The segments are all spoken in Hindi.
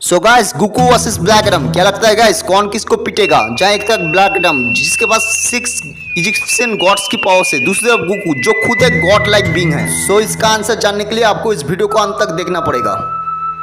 So guys, Goku versus black Adam, क्या लगता है गाइस कौन किसको पिटेगा? जहाँ एक तरफ ब्लैक एडम जिसके पास 6 इजिप्शियन गॉड्स की पावर है, दूसरी तरफ गोकू जो खुद एक गॉड लाइक बीइंग है। सो इसका आंसर जानने के लिए आपको इस वीडियो को अंत तक देखना पड़ेगा।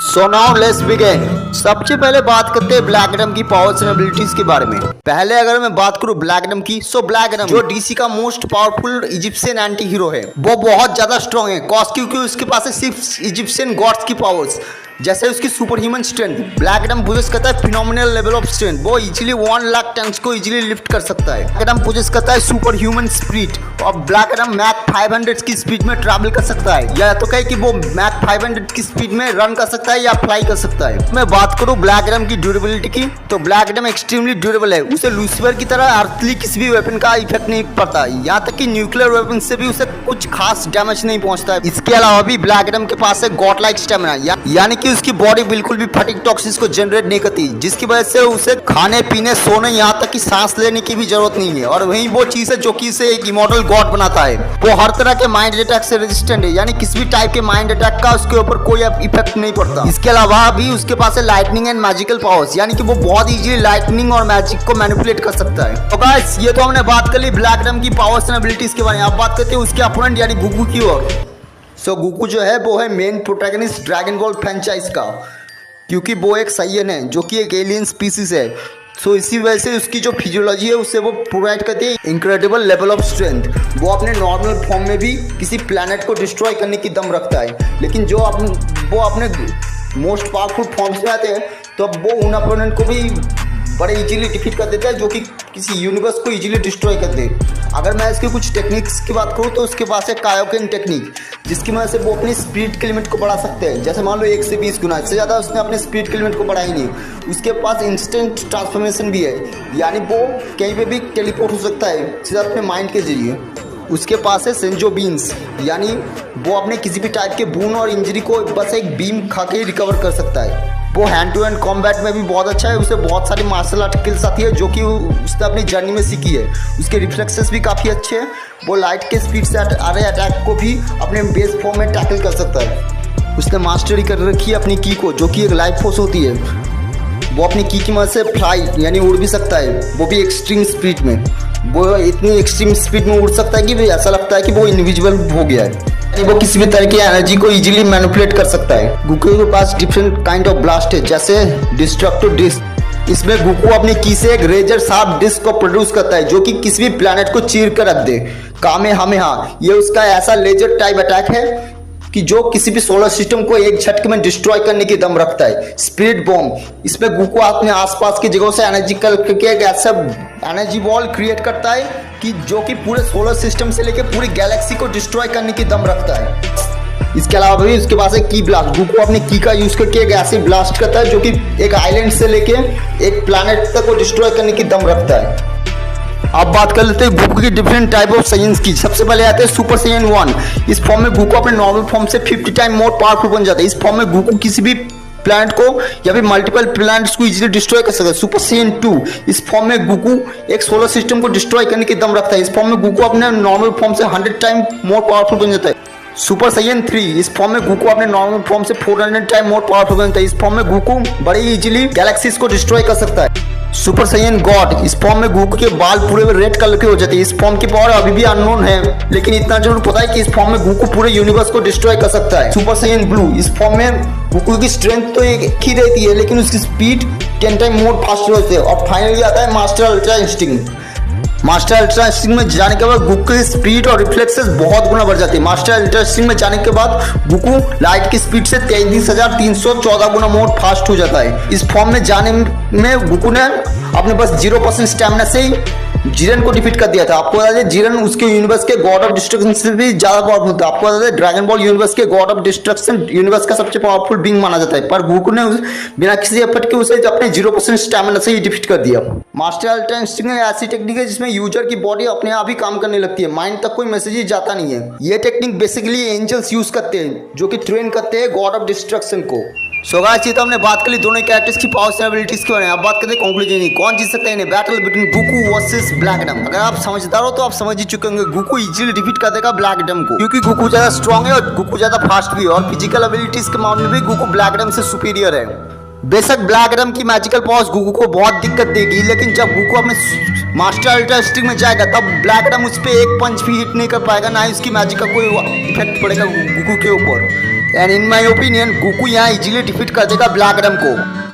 So now let's begin. सबसे पहले बात करते हैं ब्लैक एडम की पावर्स एंड एबिलिटीज के बारे में। पहले अगर मैं बात करूं ब्लैक एडम की, सो ब्लैक एडम जो डीसी का most powerful Egyptian anti hero है, वो बहुत ज्यादा स्ट्रॉन्ग है क्योंकि उसके पास है 6 इजिप्शियन गॉड्स की पावर्स। जैसे उसकी super human strength, Black Adam possess करता है फिनोमिनल लेवल ऑफ स्ट्रेंथ, वो इजीली 1 लाख टन्स को इजीली लिफ्ट कर सकता है। ब्लैक एडम पोजेस करता है सुपर ह्यूमन स्पीड और ब्लैक एडम मैक 500 की स्पीड में ट्रैवल कर सकता है, या तो कहे कि वो मैक 500 की स्पीड में रन कर सकता है या फ्लाई कर सकता है। मैं बात करूं ब्लैक एडम की ड्यूरेबिलिटी की, तो ब्लैक एडम एक्सट्रीमली ड्यूरेबल है। उसे लूसीफर की तरह अर्थली किसी भी वेपन का इफेक्ट नहीं पड़ता, यहाँ तक कि न्यूक्लियर वेपन से भी उसे कुछ खास डैमेज नहीं पहुंचता है। इसके अलावा भी ब्लैक एडम के पास है गॉड लाइक स्टेमिना, यानी कि उसकी बॉडी बिल्कुल भी फटिग टॉक्सिन्स को जनरेट नहीं करती, जिसकी वजह से उसे खाने पीने सोने यहाँ तक कि सांस लेने की भी जरूरत नहीं है। और वही वो चीज है जो कि इसे एक इमॉर्टल गॉड बनाता है। वो हर तरह के माइंड अटैक से रेजिस्टेंट है, यानी किसी भी टाइप के माइंड अटैक का उसके ऊपर कोई इफेक्ट नहीं पड़ता। इसके अलावा भी उसके पास है लाइटनिंग एंड मैजिकल पावर्स, यानी कि वो बहुत इजीली लाइटनिंग और मैजिक को मैनिपुलेट कर सकता है। तो गाइस, ये तो हमने बात कर ली ब्लैक एडम की पावर्स एंड एबिलिटीज के बारे में। अब बात करते हैं उसके अपोनेंट यानी गोकू की ओर। सो गोकू जो है वो है main protagonist dragon ball franchise का, क्योंकि वो एक साइयन है जो कि एक एलियन स्पीसीज है। सो इसी वजह से उसकी जो फिजियोलॉजी है उससे वो प्रोवाइड करती है इंक्रेडिबल लेवल ऑफ स्ट्रेंथ। वो अपने नॉर्मल फॉर्म में भी किसी प्लैनेट को डिस्ट्रॉय करने की दम रखता है, लेकिन जो वो अपने मोस्ट पावरफुल फॉर्म्स में आते हैं तो वो उन अपोनेंट को भी बड़े इजीली डिफीट कर देता है, जो कि किसी यूनिवर्स को इजीली डिस्ट्रॉय कर दे। अगर मैं इसके कुछ टेक्निक्स की बात करूँ तो उसके पास है कायोकेन टेक्निक, जिसकी वजह से वो अपनी स्पीड के लिमिट को बढ़ा सकते हैं। जैसे मान लो 1 से 20 गुना, इससे ज़्यादा उसने अपने स्पीड के लिमिट को बढ़ाई नहीं। उसके पास इंस्टेंट ट्रांसफॉर्मेशन भी है, यानी वो कहीं पे भी टेलीपोर्ट हो सकता है सीधा अपने माइंड के जरिए। उसके पास है सेंजो बीन्स, यानी वो अपने किसी भी टाइप के बून और इंजरी को बस एक बीम खा के रिकवर कर सकता है। वो हैंड टू हैंड कॉम्बैट में भी बहुत अच्छा है, उसे बहुत सारी मार्शल आर्ट स्किल्स आती है जो कि उसने अपनी जर्नी में सीखी है। उसके रिफ्लेक्सेस भी काफ़ी अच्छे हैं, वो लाइट के स्पीड से आ रहे अटैक को भी अपने बेस फॉर्म में टैकल कर सकता है। उसने मास्टरी कर रखी है अपनी की को, जो कि एक लाइफ फोर्स होती है। वो अपनी की मदद से फ्लाई यानी उड़ भी सकता है, वो भी एक्सट्रीम स्पीड में। वो इतनी एक्सट्रीम स्पीड में उड़ सकता है कि ऐसा लगता है कि वो इनविजिबल हो गया है। वो किसी भी तरह की एनर्जी को इजीली मैनिपुलेट कर सकता है। गोकू के पास डिफरेंट काइंड ऑफ ब्लास्ट है, जैसे डिस्ट्रक्टिव डिस्क। इसमें गोकू अपनी की से एक रेजर शार्प डिस्क को प्रोड्यूस करता है, जो कि किसी भी प्लैनेट को चीर कर रख दे। कामेहामेहा, ये उसका ऐसा लेजर टाइप अटैक है कि जो किसी भी सोलर सिस्टम को एक झटके में डिस्ट्रॉय करने की दम रखता है। स्पिरिट बॉम्ब, इसमें गोकू अपने आसपास की जगहों से एनर्जी करके एक ऐसा एनर्जी बॉल क्रिएट करता है कि जो कि पूरे सोलर सिस्टम से लेकर पूरी गैलेक्सी को डिस्ट्रॉय करने की दम रखता है। इसके अलावा भी उसके पास एक की ब्लास्ट, गोकू अपनी की का यूज करके एक ऐसे ब्लास्ट करता है जो कि एक आइलैंड से लेके एक प्लैनेट तक को डिस्ट्रॉय करने की दम रखता है। अब बात कर लेते हैं गोकू की डिफरेंट टाइप ऑफ साइयन्स की। सबसे पहले आते हैं सुपर साइयन 1। इस फॉर्म में गोकू अपने नॉर्मल फॉर्म से 50 टाइम मोर पावरफुल बन जाता है। इस फॉर्म में गोकू किसी भी प्लैनेट को या फिर मल्टीपल प्लैनेट्स को इजीली डिस्ट्रॉय कर सकता है। सुपर साइयन 2, इस फॉर्म में गोकू एक सोलर सिस्टम को डिस्ट्रॉय करने की दम रखता है। इस फॉर्म में गोकू अपने नॉर्मल फॉर्म से 100 टाइम मोर पावरफुल बन जाता है। सुपर साइयन 3, इस फॉर्म में गोकू अपने नॉर्मल फॉर्म से 400 टाइम मोर पावरफुल बनता है। इस फॉर्म में गोकू बड़े इजीली गैलेक्सीज को डिस्ट्रॉय कर सकता है। सुपर साइयन गॉड, इस फॉर्म में गोकू के बाल पूरे रेड कलर के हो जाते हैं। इस फॉर्म की पावर अभी भी अननोन है, लेकिन इतना जरूर पता है कि इस फॉर्म में गोकू पूरे यूनिवर्स को डिस्ट्रॉय कर सकता है। सुपर साइयन ब्लू, इस फॉर्म में गोकू की स्ट्रेंथ तो एक ही रहती है, लेकिन उसकी स्पीड 10 टाइम मोर फास्ट होती है। और फाइनली आता है master ultra instinct. Master ultra instinct में जाने के बाद गोकू की स्पीड और रिफ्लेक्सेस बहुत गुना बढ़ जाती है। मास्टर अल्ट्रा इंस्टिंक्ट में जाने के बाद गोकू लाइट की स्पीड से 33,314 गुना मोर फास्ट हो जाता है। इस फॉर्म में जाने में गोकू ने अपने पास 0% स्टैमिना से ही जिरन को डिफीट कर दिया था। आपको बता दें जिरन उसके यूनिवर्स के गॉड ऑफ डिस्ट्रक्शन से भी ज्यादा पावरफुल था। आपको बता दें ड्रैगन बॉल यूनिवर्स के गॉड ऑफ डिस्ट्रक्शन यूनिवर्स का सबसे पावरफुल बीइंग माना जाता है, पर गोकू ने बिना किसी एफर्ट के उसे अपने 0% स्टैमिना से ही डिफीट कर दिया। मास्टर अल्ट्रा इंस्टिंक्ट ऐसी टेक्निक है जिसमें यूजर की बॉडी अपने आप ही काम करने लगती है, माइंड तक कोई मैसेज ही जाता नहीं है। ये टेक्निक बेसिकली एंजल्स यूज करते हैं, जो कि ट्रेन करते हैं गॉड ऑफ डिस्ट्रक्शन को। सो गाइस ये तो हमने बात कर ली दोनों कैरेक्टर्स की पावर्स एंड एबिलिटीज के बारे में। अब बात करते हैं कंक्लूजन की, कौन जीत सकता है इन्हें battle between Goku versus black Adam. अगर आप समझदार हो तो आप समझ ही चुके होंगे गोकू इजीली डिफीट कर देगा ब्लैक एडम को, क्योंकि गोकू ज्यादा स्ट्रांग है और गोकू ज्यादा फास्ट भी है और फिजिकल एबिलिटीज के मामले में भी गोकू ब्लैक एडम से सुपीरियर है। बेशक ब्लैक एडम की मैजिकल पावर्स गोकू को बहुत दिक्कत देगी, लेकिन जब गोकू अपने मास्टर अल्ट्रा स्टिक में जाएगा तब ब्लैक एडम उस पर एक पंच भी हिट नहीं कर पाएगा, ना ही उसकी मैजिक का कोई इफेक्ट पड़ेगा गोकू के ऊपर। And in my opinion Goku यहाँ इजीली डिफीट कर देगा ब्लैक एडम को।